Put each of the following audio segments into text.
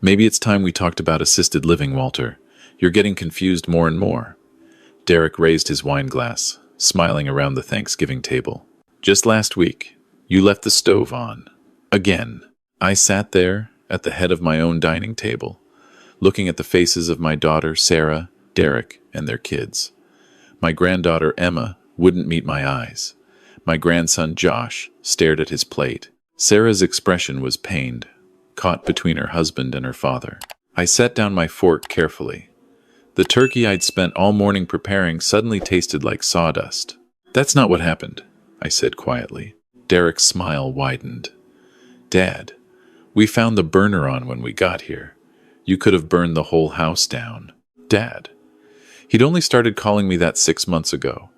Maybe it's time we talked about assisted living, Walter. You're getting confused more and more. Derek raised his wine glass, smiling around the Thanksgiving table. Just last week, you left the stove on. Again. I sat there, at the head of my own dining table, looking at the faces of my daughter, Sarah, Derek, and their kids. My granddaughter, Emma, wouldn't meet my eyes. My grandson, Josh, stared at his plate. Sarah's expression was pained, caught between her husband and her father. I set down my fork carefully. The turkey I'd spent all morning preparing suddenly tasted like sawdust. "That's not what happened," I said quietly. Derek's smile widened. "Dad, we found the burner on when we got here. You could have burned the whole house down." "Dad." He'd only started calling me that 6 months ago,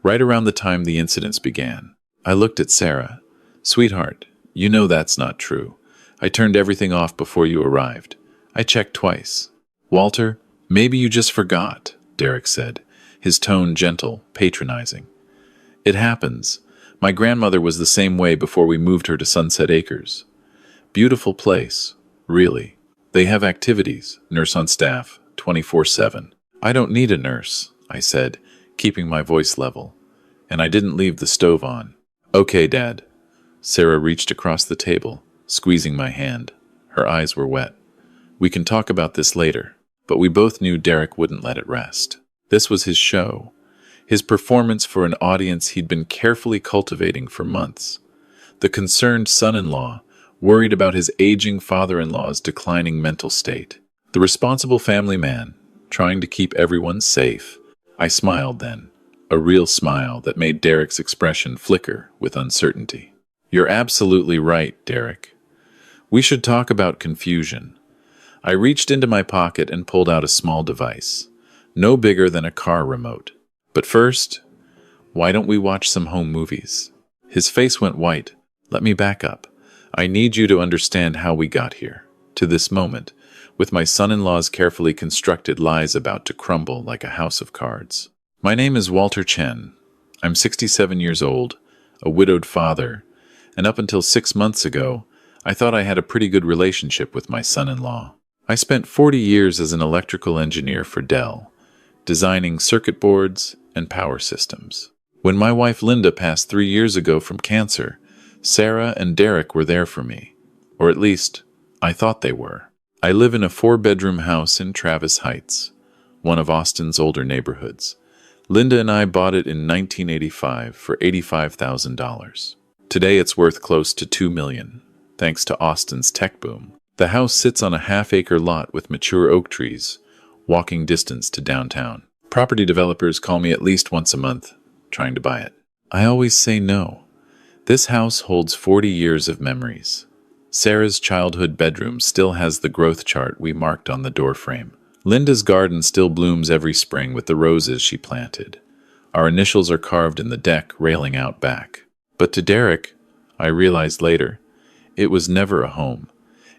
right around the time the incidents began. I looked at Sarah. "Sweetheart, you know that's not true. I turned everything off before you arrived. I checked twice." "Walter, maybe you just forgot," Derek said, his tone gentle, patronizing. "It happens. My grandmother was the same way before we moved her to Sunset Acres. Beautiful place, really. They have activities, nurse on staff, 24/7. "I don't need a nurse," I said, keeping my voice level. "And I didn't leave the stove on." "Okay, Dad." Sarah reached across the table, squeezing my hand. Her eyes were wet. "We can talk about this later." But we both knew Derek wouldn't let it rest. This was his show, his performance for an audience he'd been carefully cultivating for months. The concerned son-in-law, worried about his aging father-in-law's declining mental state. The responsible family man, trying to keep everyone safe. I smiled then, a real smile that made Derek's expression flicker with uncertainty. "You're absolutely right, Derek. We should talk about confusion." I reached into my pocket and pulled out a small device, no bigger than a car remote. "But first, why don't we watch some home movies?" His face went white. "Let me back up. I need you to understand how we got here, to this moment, with my son-in-law's carefully constructed lies about to crumble like a house of cards. My name is Walter Chen. I'm 67 years old, a widowed father, and up until 6 months ago, I thought I had a pretty good relationship with my son-in-law. I spent 40 years as an electrical engineer for Dell, designing circuit boards and power systems. When my wife Linda passed 3 years ago from cancer, Sarah and Derek were there for me, or at least, I thought they were. I live in a 4-bedroom house in Travis Heights, one of Austin's older neighborhoods. Linda and I bought it in 1985 for $85,000. Today it's worth close to $2 million, thanks to Austin's tech boom. The house sits on a half-acre lot with mature oak trees, walking distance to downtown. Property developers call me at least once a month, trying to buy it. I always say no. This house holds 40 years of memories. Sarah's childhood bedroom still has the growth chart we marked on the doorframe. Linda's garden still blooms every spring with the roses she planted. Our initials are carved in the deck railing out back. But to Derek, I realized later, it was never a home.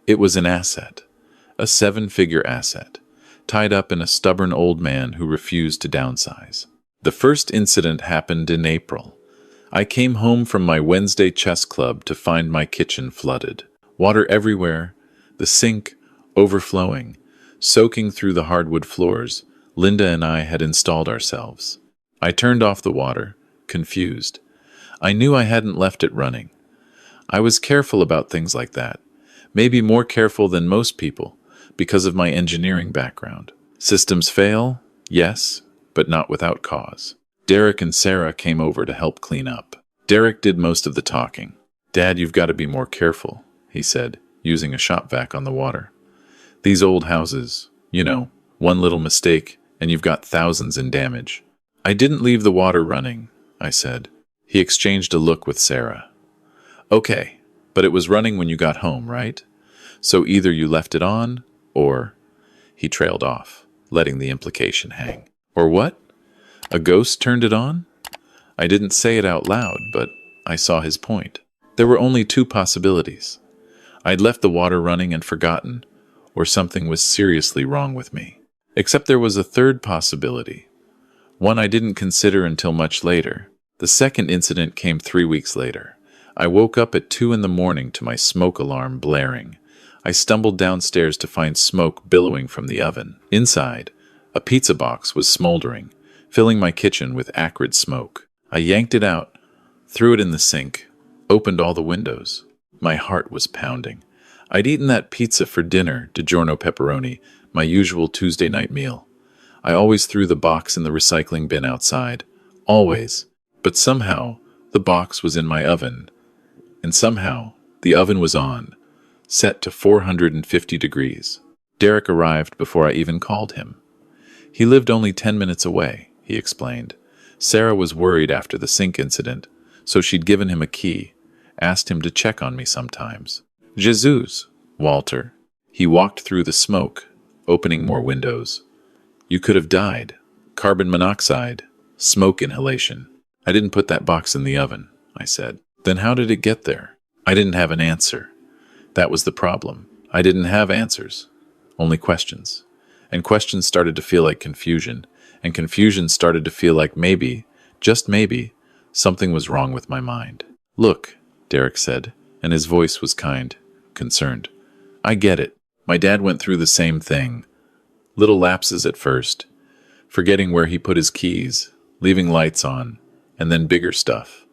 It was an asset, a 7-figure asset, tied up in a stubborn old man who refused to downsize. The first incident happened in April. I came home from my Wednesday chess club to find my kitchen flooded. Water everywhere, the sink overflowing, soaking through the hardwood floors Linda and I had installed ourselves. I turned off the water, confused. I knew I hadn't left it running. I was careful about things like that, maybe more careful than most people, because of my engineering background. Systems fail, yes, but not without cause. Derek and Sarah came over to help clean up. Derek did most of the talking. "Dad, you've got to be more careful," he said, using a shop vac on the water. "These old houses, one little mistake, and you've got thousands in damage." "I didn't leave the water running," I said. He exchanged a look with Sarah. "Okay, but it was running when you got home, right? So either you left it on, or..." He trailed off, letting the implication hang. "Or what? A ghost turned it on?" I didn't say it out loud, but I saw his point. There were only 2 possibilities. I'd left the water running and forgotten, or something was seriously wrong with me. Except there was a third possibility, one I didn't consider until much later. The second incident came 3 weeks later. I woke up at 2 in the morning to my smoke alarm blaring. I stumbled downstairs to find smoke billowing from the oven. Inside, a pizza box was smoldering, filling my kitchen with acrid smoke. I yanked it out, threw it in the sink, opened all the windows. My heart was pounding. I'd eaten that pizza for dinner, DiGiorno pepperoni, my usual Tuesday night meal. I always threw the box in the recycling bin outside. Always. But somehow, the box was in my oven. And somehow, the oven was on, set to 450 degrees. Derek arrived before I even called him. He lived only 10 minutes away, he explained. Sarah was worried after the sink incident, so she'd given him a key, asked him to check on me sometimes. Jesus, Walter. He walked through the smoke, opening more windows. You could have died. Carbon monoxide. Smoke inhalation. I didn't put that box in the oven, I said. Then how did it get there? I didn't have an answer. That was the problem. I didn't have answers. Only questions. And questions started to feel like confusion. And confusion started to feel like maybe, just maybe, something was wrong with my mind. Look, Derek said, and his voice was kind, concerned. I get it. My dad went through the same thing. Little lapses at first. Forgetting where he put his keys, leaving lights on, and then bigger stuff.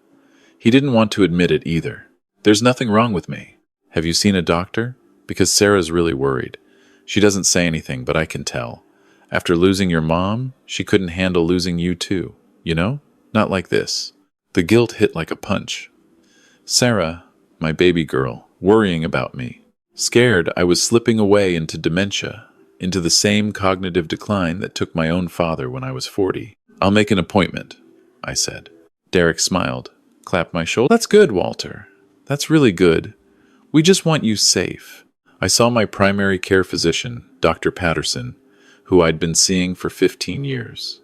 He didn't want to admit it either. There's nothing wrong with me. Have you seen a doctor? Because Sarah's really worried. She doesn't say anything, but I can tell. After losing your mom, she couldn't handle losing you too. You know? Not like this. The guilt hit like a punch. Sarah, my baby girl, worrying about me. Scared I was slipping away into dementia, into the same cognitive decline that took my own father when I was 40. I'll make an appointment, I said. Derek smiled, clapped my shoulder. That's good, Walter. That's really good. We just want you safe. I saw my primary care physician, Dr. Patterson, who I'd been seeing for 15 years.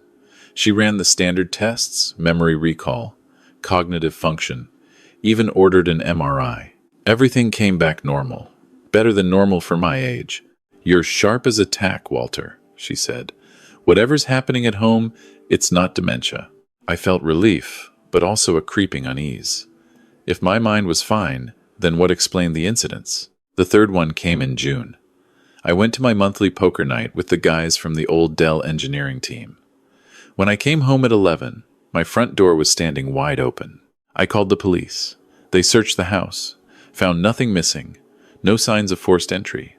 She ran the standard tests, memory recall, cognitive function, even ordered an MRI. Everything came back normal. Better than normal for my age. You're sharp as a tack, Walter, she said. Whatever's happening at home, it's not dementia. I felt relief, but also a creeping unease. If my mind was fine, then what explained the incidents? The third one came in June. I went to my monthly poker night with the guys from the old Dell engineering team. When I came home at 11, my front door was standing wide open. I called the police. They searched the house, found nothing missing, no signs of forced entry.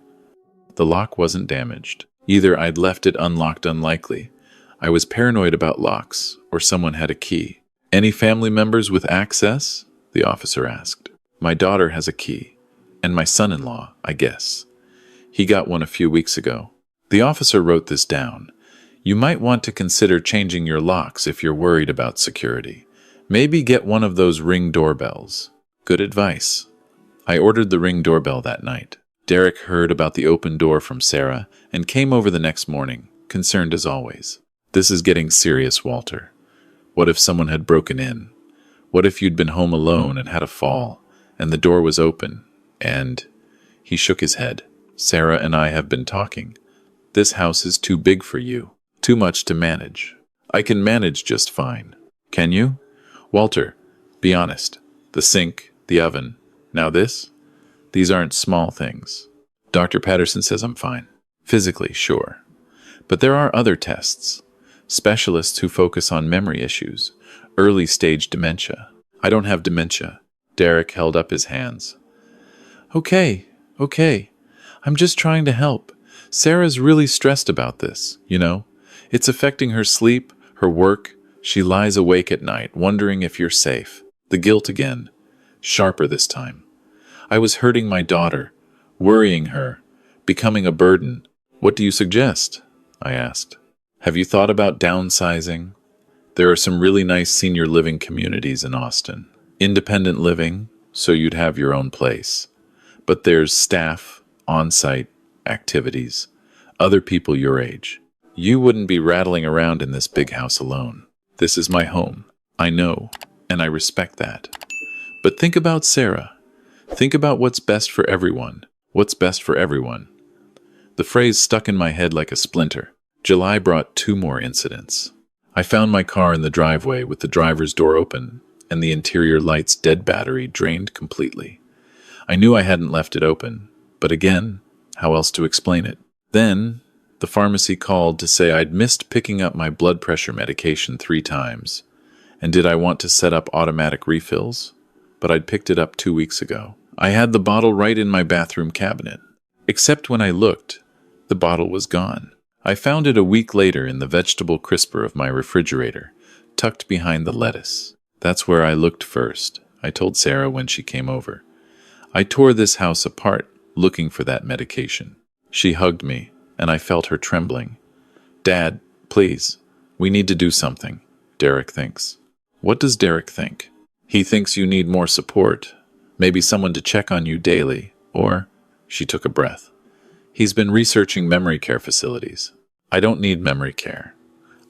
The lock wasn't damaged. Either I'd left it unlocked unlikely. I was paranoid about locks, or someone had a key. Any family members with access? The officer asked. My daughter has a key, and my son-in-law, I guess. He got one a few weeks ago. The officer wrote this down. You might want to consider changing your locks if you're worried about security. Maybe get one of those Ring doorbells. Good advice. I ordered the Ring doorbell that night. Derek heard about the open door from Sarah and came over the next morning, concerned as always. This is getting serious, Walter. What if someone had broken in? What if you'd been home alone and had a fall, and the door was open, and... He shook his head. Sarah and I have been talking. This house is too big for you. Too much to manage. I can manage just fine. Can you? Walter, be honest. The sink, the oven. Now this? These aren't small things. Dr. Patterson says I'm fine. Physically, sure. But there are other tests. Specialists who focus on memory issues. Early-stage dementia. I don't have dementia. Derek held up his hands. Okay. I'm just trying to help. Sarah's really stressed about this, you know? It's affecting her sleep, her work. She lies awake at night, wondering if you're safe. The guilt again. Sharper this time. I was hurting my daughter, worrying her, becoming a burden. What do you suggest? I asked. Have you thought about downsizing? There are some really nice senior living communities in Austin. Independent living, so you'd have your own place. But there's staff, on-site, activities, other people your age. You wouldn't be rattling around in this big house alone. This is my home. I know, and I respect that. But think about Sarah. Think about what's best for everyone. What's best for everyone. The phrase stuck in my head like a splinter. July brought 2 more incidents. I found my car in the driveway with the driver's door open and the interior light's dead battery drained completely. I knew I hadn't left it open, But again, how else to explain it? Then, the pharmacy called to say I'd missed picking up my blood pressure medication 3 times. And did I want to set up automatic refills? But I'd picked it up 2 weeks ago. I had the bottle right in my bathroom cabinet. Except when I looked, the bottle was gone. I found it a week later in the vegetable crisper of my refrigerator, tucked behind the lettuce. That's where I looked first, I told Sarah when she came over. I tore this house apart, looking for that medication. She hugged me, and I felt her trembling. Dad, please, we need to do something, Derek thinks. What does Derek think? He thinks you need more support, maybe someone to check on you daily, or, she took a breath. He's been researching memory care facilities. I don't need memory care.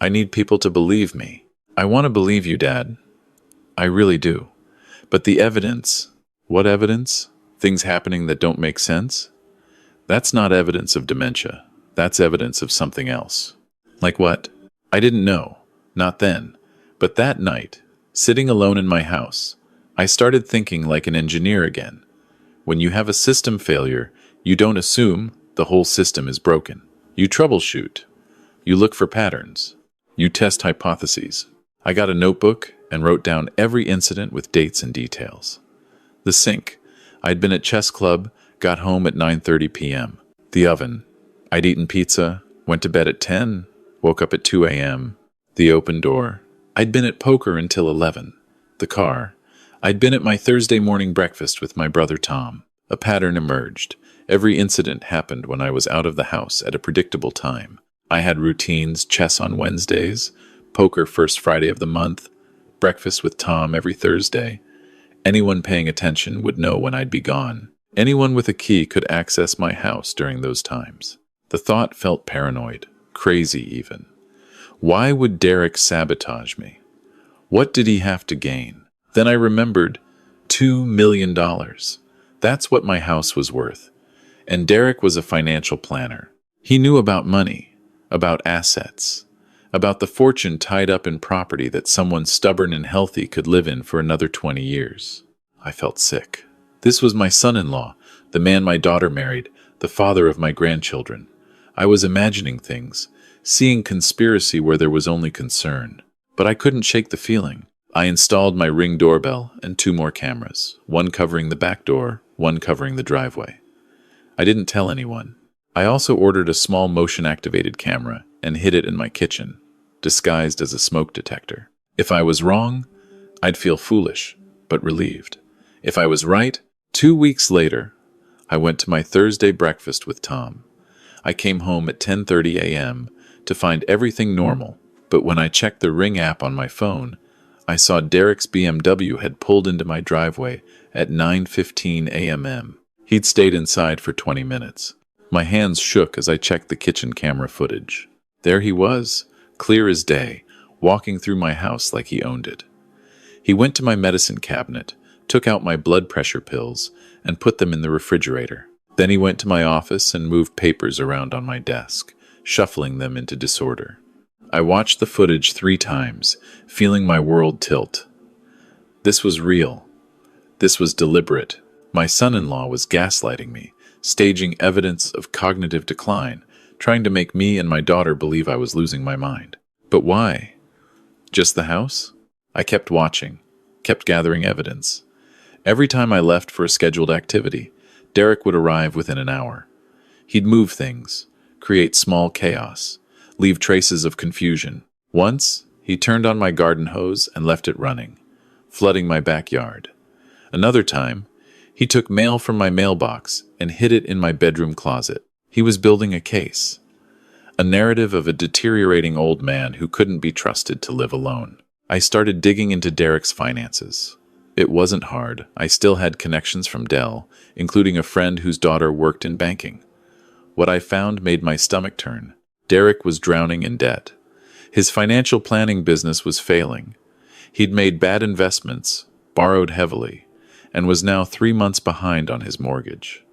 I need people to believe me. I want to believe you, Dad. I really do. But the evidence... What evidence? Things happening that don't make sense? That's not evidence of dementia. That's evidence of something else. Like what? I didn't know. Not then. But that night, sitting alone in my house, I started thinking like an engineer again. When you have a system failure, you don't assume the whole system is broken. You troubleshoot. You look for patterns. You test hypotheses. I got a notebook and wrote down every incident with dates and details. The sink. I'd been at chess club, got home at 9:30 p.m. The oven. I'd eaten pizza, went to bed at 10, woke up at 2 a.m. The open door. I'd been at poker until 11. The car. I'd been at my Thursday morning breakfast with my brother Tom. A pattern emerged. Every incident happened when I was out of the house at a predictable time. I had routines, chess on Wednesdays, poker first Friday of the month, breakfast with Tom every Thursday. Anyone paying attention would know when I'd be gone. Anyone with a key could access my house during those times. The thought felt paranoid, crazy even. Why would Derek sabotage me? What did he have to gain? Then I remembered $2 million. That's what my house was worth. And Derek was a financial planner. He knew about money, about assets, about the fortune tied up in property that someone stubborn and healthy could live in for another 20 years. I felt sick. This was my son-in-law, the man my daughter married, the father of my grandchildren. I was imagining things, seeing conspiracy where there was only concern. But I couldn't shake the feeling. I installed my Ring doorbell and 2 more cameras, one covering the back door, one covering the driveway. I didn't tell anyone. I also ordered a small motion-activated camera and hid it in my kitchen, disguised as a smoke detector. If I was wrong, I'd feel foolish, but relieved. If I was right, 2 weeks later, I went to my Thursday breakfast with Tom. I came home at 10:30 a.m. to find everything normal, but when I checked the Ring app on my phone, I saw Derek's BMW had pulled into my driveway at 9:15 a.m. He'd stayed inside for 20 minutes. My hands shook as I checked the kitchen camera footage. There he was, clear as day, walking through my house like he owned it. He went to my medicine cabinet, took out my blood pressure pills, and put them in the refrigerator. Then he went to my office and moved papers around on my desk, shuffling them into disorder. I watched the footage 3 times, feeling my world tilt. This was real. This was deliberate. My son-in-law was gaslighting me, staging evidence of cognitive decline, trying to make me and my daughter believe I was losing my mind. But why? Just the house? I kept watching, kept gathering evidence. Every time I left for a scheduled activity, Derek would arrive within an hour. He'd move things, create small chaos, leave traces of confusion. Once, he turned on my garden hose and left it running, flooding my backyard. Another time, he took mail from my mailbox and hid it in my bedroom closet. He was building a case, a narrative of a deteriorating old man who couldn't be trusted to live alone. I started digging into Derek's finances. It wasn't hard. I still had connections from Dell, including a friend whose daughter worked in banking. What I found made my stomach turn. Derek was drowning in debt. His financial planning business was failing. He'd made bad investments, borrowed heavily, and was now 3 months behind on his mortgage.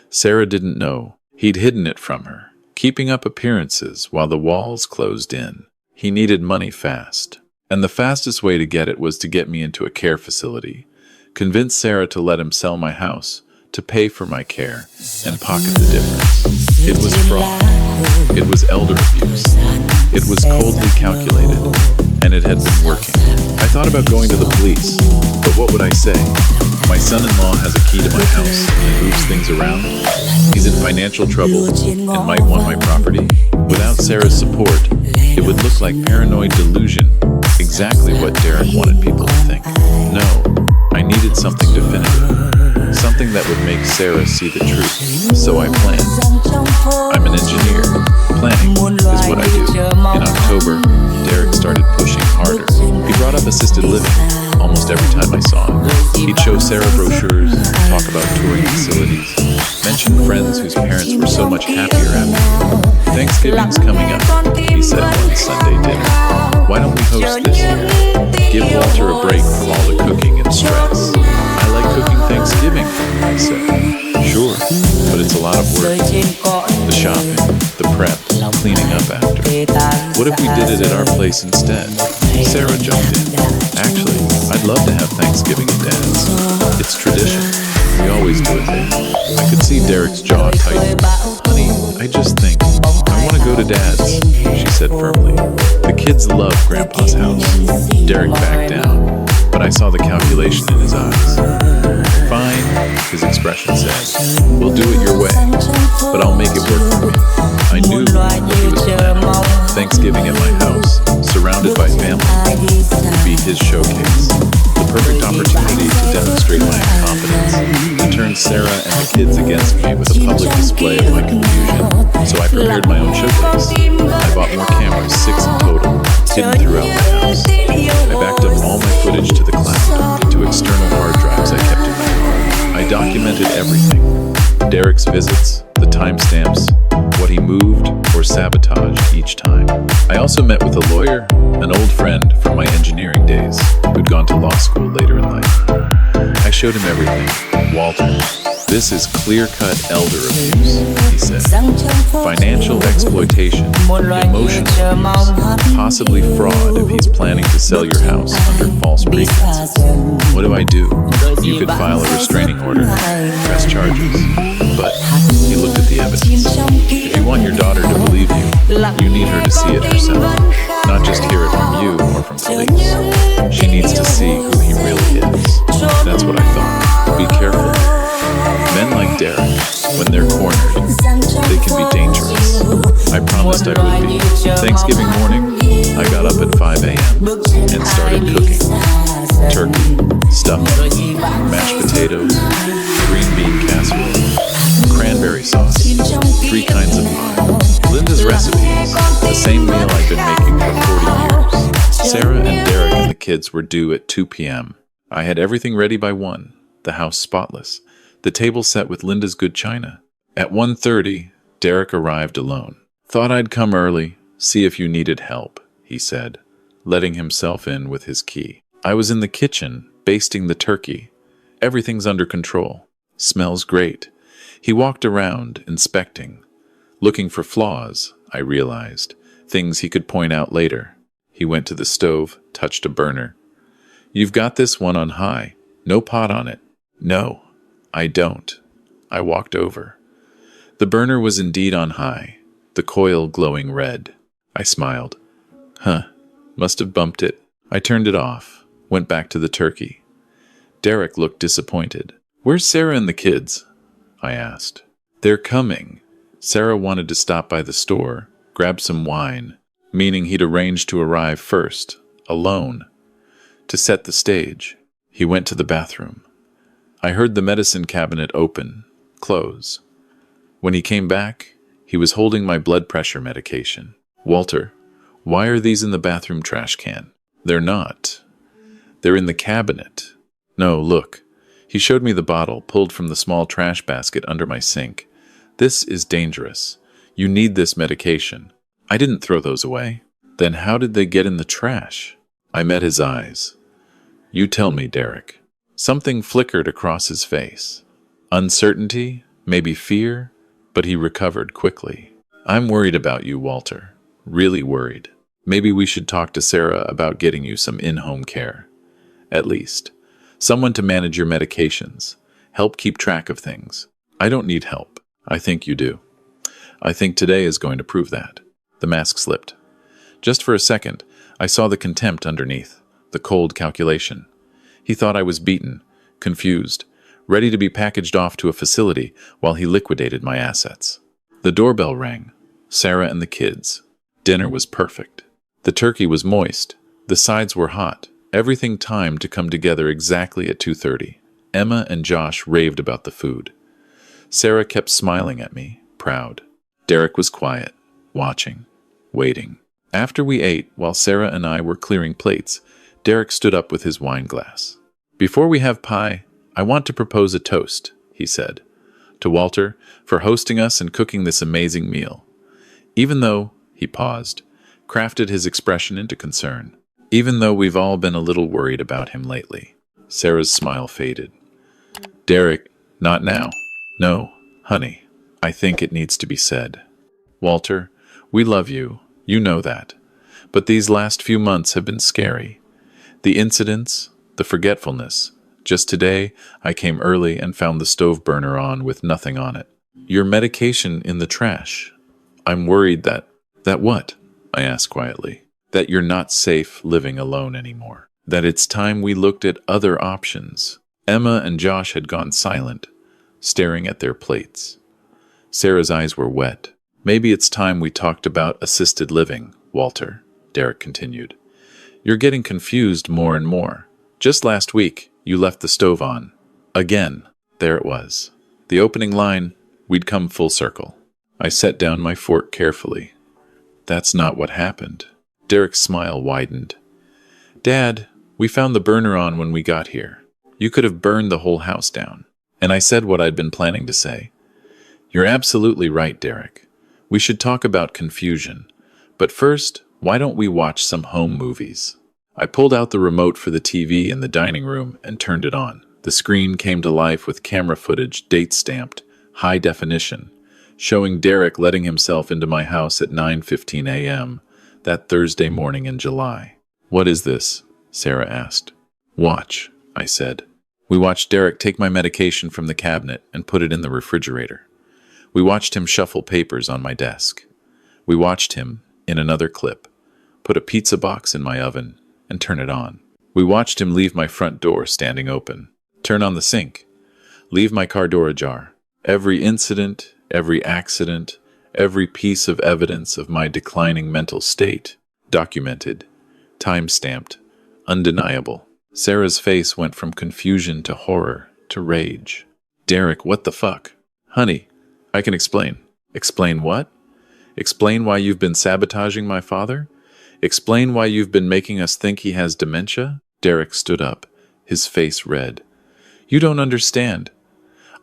Sarah didn't know. He'd hidden it from her, keeping up appearances while the walls closed in. He needed money fast. And the fastest way to get it was to get me into a care facility, convince Sarah to let him sell my house, to pay for my care and pocket the difference. It was fraud. It was elder abuse. It was coldly calculated, and it had been working. I thought about going to the police, but what would I say? My son-in-law has a key to my house and moves things around. He's in financial trouble and might want my property. Without Sarah's support, it would look like paranoid delusion, exactly what Derek wanted people to think. No, I needed something definitive, something that would make Sarah see the truth. So I planned. I'm an engineer. Planning is what I do. In October, Derek started pushing harder. He brought up assisted living almost every time I saw him. He'd show Sarah brochures, talk about touring facilities, mention friends whose parents were so much happier after. Thanksgiving's coming up, he said one Sunday dinner. Why don't we host this year? Give Walter a break from all the cooking and stress. I like cooking Thanksgiving, I said. Sure, but it's a lot of work. The shopping, the prep, cleaning up after. What if we did it at our place instead? Sarah jumped in. Actually, I'd love to have Thanksgiving at Dad's. It's tradition. We always do it there. I could see Derek's jaw tighten. Honey, I just think, I want to go to Dad's, she said firmly. The kids love Grandpa's house. Derek backed down, but I saw the calculation in his eyes. Fine, his expression said. We'll do it your way, but I'll make it work for me. I knew what he was planning. Thanksgiving at my house, surrounded by family, would be his showcase. The perfect opportunity to demonstrate my incompetence, to turn Sarah and the kids against me with a public display of my confusion. So I prepared my own showcase. I bought more cameras, 6 in total, hidden throughout my house. I backed up all my footage to the cloud, to external hard drives I kept in my car. I documented everything. Derek's visits, the timestamps, what he moved or sabotaged each time. I also met with a lawyer, an old friend from my engineering days, who'd gone to law school later in life. I showed him everything. Walter, this is clear-cut elder abuse, he said. Financial exploitation, emotional abuse, possibly fraud if he's planning to sell your house under false pretenses. What do I do? You could file a restraining order, press charges. But he looked at the evidence. If you want your daughter to believe you, you need her to see it herself, not just hear it from you or from police. She needs to see who he really is. That's what I thought. Be careful. Men like Derek, when they're cornered, they can be dangerous. I promised I would be. Thanksgiving morning, I got up at 5 a.m. and started cooking. Turkey, stuffing, mashed potatoes, green bean casserole, cranberry sauce, 3 kinds of pie. Linda's recipes, the same meal I'd been making for 40 years. Sarah and Derek and the kids were due at 2 p.m. I had everything ready by 1, the house spotless, the table set with Linda's good china. At 1:30, Derek arrived alone. Thought I'd come early, see if you needed help, he said, letting himself in with his key. I was in the kitchen, basting the turkey. Everything's under control. Smells great. He walked around, inspecting. Looking for flaws, I realized. Things he could point out later. He went to the stove, touched a burner. You've got this one on high. No pot on it. No, I don't. I walked over. The burner was indeed on high, the coil glowing red. I smiled. Huh, must have bumped it. I turned it off, went back to the turkey. Derek looked disappointed. Where's Sarah and the kids? I asked. They're coming. Sarah wanted to stop by the store, grab some wine, meaning he'd arranged to arrive first, alone, to set the stage. He went to the bathroom. I heard the medicine cabinet open, close. When he came back, he was holding my blood pressure medication. Walter, why are these in the bathroom trash can? They're not. They're in the cabinet. No, look. He showed me the bottle pulled from the small trash basket under my sink. This is dangerous. You need this medication. I didn't throw those away. Then how did they get in the trash? I met his eyes. You tell me, Derek. Something flickered across his face. Uncertainty, maybe fear, but he recovered quickly. I'm worried about you, Walter. Really worried. Maybe we should talk to Sarah about getting you some in-home care. At least. Someone to manage your medications, Help keep track of things. I don't need help. I think you do. I think today is going to prove that. The mask slipped. Just for a second, I saw the contempt underneath, the cold calculation. He thought I was beaten, confused, ready to be packaged off to a facility while he liquidated my assets. The doorbell rang. Sarah and the kids. Dinner was perfect. The turkey was moist. The sides were hot. Everything timed to come together exactly at 2:30. Emma and Josh raved about the food. Sarah kept smiling at me, proud. Derek was quiet, watching, waiting. After we ate, while Sarah and I were clearing plates, Derek stood up with his wine glass. "Before we have pie, I want to propose a toast," he said, "to Walter for hosting us and cooking this amazing meal. Even though," he paused, crafted his expression into concern, "even though we've all been a little worried about him lately." Sarah's smile faded. "Derek, not now. No, honey, I think it needs to be said. Walter, we love you, you know that. But these last few months have been scary. The incidents, the forgetfulness. Just today, I came early and found the stove burner on with nothing on it. Your medication in the trash. I'm worried that..." "That what?" I asked quietly. "That you're not safe living alone anymore. That it's time we looked at other options." Emma and Josh had gone silent, staring at their plates. Sarah's eyes were wet. "Maybe it's time we talked about assisted living, Walter," Derek continued. "You're getting confused more and more. Just last week, you left the stove on. Again." There it was. The opening line, we'd come full circle. I set down my fork carefully. "That's not what happened." Derek's smile widened. "Dad, we found the burner on when we got here. You could have burned the whole house down." And I said what I'd been planning to say. "You're absolutely right, Derek. We should talk about confusion. But first, why don't we watch some home movies?" I pulled out the remote for the TV in the dining room and turned it on. The screen came to life with camera footage, date-stamped, high definition, showing Derek letting himself into my house at 9:15 a.m., that Thursday morning in July. "What is this?" Sarah asked. "Watch," I said. We watched Derek take my medication from the cabinet and put it in the refrigerator. We watched him shuffle papers on my desk. We watched him, in another clip, put a pizza box in my oven and turn it on. We watched him leave my front door standing open, turn on the sink, leave my car door ajar. Every incident, every accident, every piece of evidence of my declining mental state, documented, time-stamped, undeniable. Sarah's face went from confusion to horror to rage. "Derek, what the fuck?" "Honey, I can explain." "Explain what?" "Explain why you've been sabotaging my father? Explain why you've been making us think he has dementia?" Derek stood up, his face red. "You don't understand.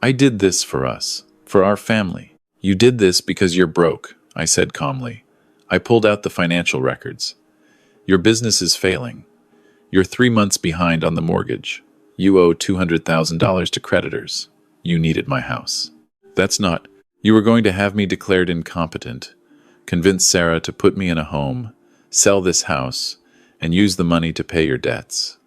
I did this for us, for our family. You did this because you're broke," I said calmly. I pulled out the financial records. "Your business is failing. You're 3 months behind on the mortgage. You owe $200,000 to creditors. You needed my house. That's not... You were going to have me declared incompetent, convince Sarah to put me in a home, sell this house, and use the money to pay your debts.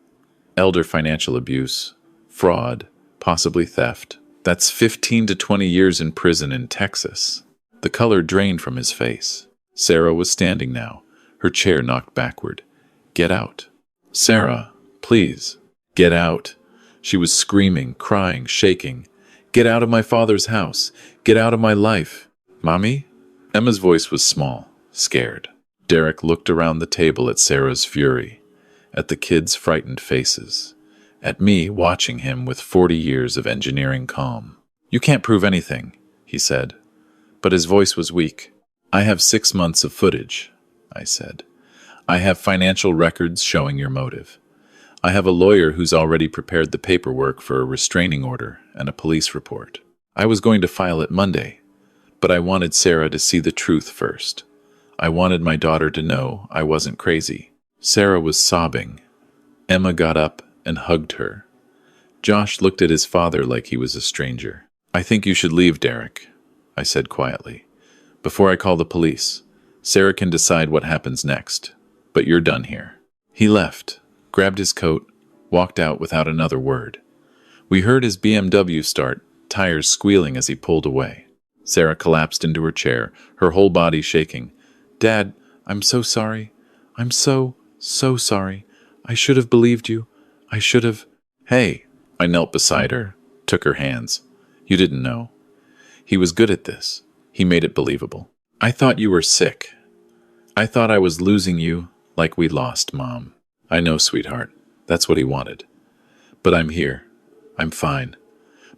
Elder financial abuse, fraud, possibly theft. That's 15 to 20 years in prison in Texas." The color drained from his face. Sarah was standing now, her chair knocked backward. "Get out." "Sarah, please, get out." She was screaming, crying, shaking. "Get out of my father's house. Get out of my life." "Mommy?" Emma's voice was small, scared. Derek looked around the table at Sarah's fury, at the kids' frightened faces, at me watching him with 40 years of engineering calm. "You can't prove anything," he said. But his voice was weak. "I have 6 months of footage," I said. "I have financial records showing your motive. I have a lawyer who's already prepared the paperwork for a restraining order and a police report. I was going to file it Monday, but I wanted Sarah to see the truth first. I wanted my daughter to know I wasn't crazy." Sarah was sobbing. Emma got up and hugged her. Josh looked at his father like he was a stranger. "I think you should leave, Derek," I said quietly. "Before I call the police, Sarah can decide what happens next. But you're done here." He left, grabbed his coat, walked out without another word. We heard his BMW start, tires squealing as he pulled away. Sarah collapsed into her chair, her whole body shaking. "Dad, I'm so sorry. I'm so sorry. I should have believed you. I should have." "Hey," I knelt beside her, took her hands. "You didn't know. He was good at this. He made it believable. I thought you were sick. I thought I was losing you like we lost Mom." "I know, sweetheart. That's what he wanted. But I'm here. I'm fine.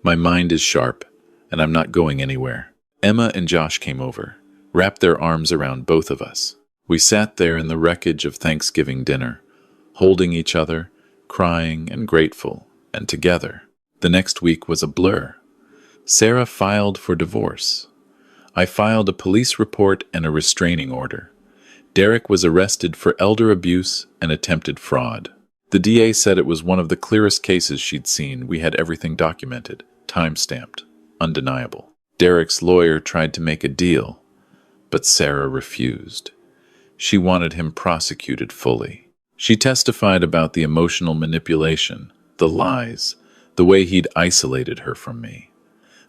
My mind is sharp, and I'm not going anywhere." Emma and Josh came over, wrapped their arms around both of us. We sat there in the wreckage of Thanksgiving dinner, holding each other, crying and grateful, and together. The next week was a blur. Sarah filed for divorce. I filed a police report and a restraining order. Derek was arrested for elder abuse and attempted fraud. The DA said it was one of the clearest cases she'd seen. We had everything documented, time-stamped, undeniable. Derek's lawyer tried to make a deal, but Sarah refused. She wanted him prosecuted fully. She testified about the emotional manipulation, the lies, the way he'd isolated her from me.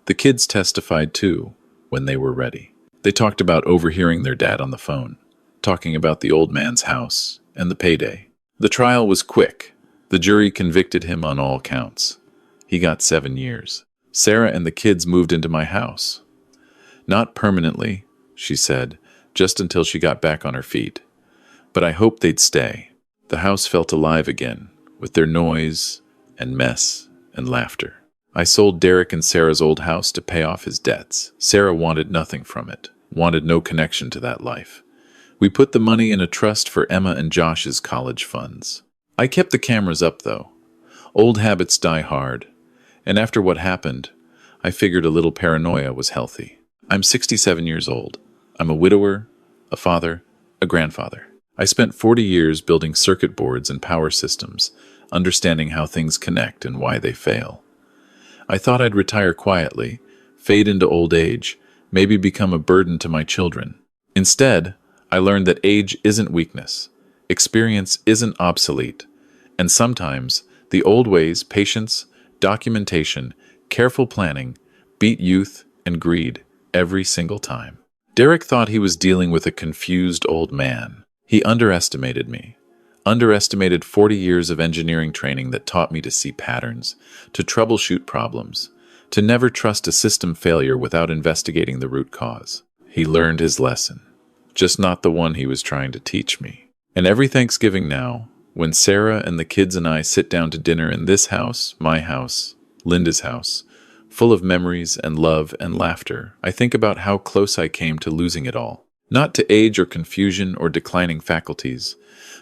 The kids testified too, when they were ready. They talked about overhearing their dad on the phone, talking about the old man's house and the payday. The trial was quick. The jury convicted him on all counts. He got 7 years. Sarah and the kids moved into my house. "Not permanently," she said, "just until she got back on her feet. But I hoped they'd stay." The house felt alive again, with their noise and mess and laughter. I sold Derek and Sarah's old house to pay off his debts. Sarah wanted nothing from it, wanted no connection to that life. We put the money in a trust for Emma and Josh's college funds. I kept the cameras up, though. Old habits die hard. And after what happened, I figured a little paranoia was healthy. I'm 67 years old. I'm a widower, a father, a grandfather. I spent 40 years building circuit boards and power systems, understanding how things connect and why they fail. I thought I'd retire quietly, fade into old age, maybe become a burden to my children. Instead, I learned that age isn't weakness, experience isn't obsolete, and sometimes the old ways, patience, documentation, careful planning, beat youth and greed every single time. Derek thought he was dealing with a confused old man. He underestimated me, underestimated 40 years of engineering training that taught me to see patterns, to troubleshoot problems, to never trust a system failure without investigating the root cause. He learned his lesson, just not the one he was trying to teach me. And every Thanksgiving now, when Sarah and the kids and I sit down to dinner in this house, my house, Linda's house, full of memories and love and laughter, I think about how close I came to losing it all. Not to age or confusion or declining faculties,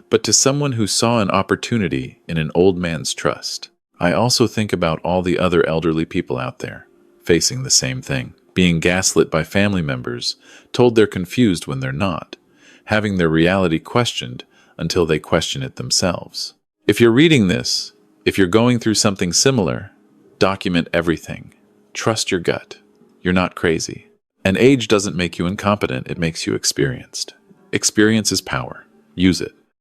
but to someone who saw an opportunity in an old man's trust. I also think about all the other elderly people out there, facing the same thing, being gaslit by family members, told they're confused when they're not, having their reality questioned until they question it themselves. If you're reading this, if you're going through something similar, document everything. Trust your gut. You're not crazy. And age doesn't make you incompetent, it makes you experienced. Experience is power. Use it.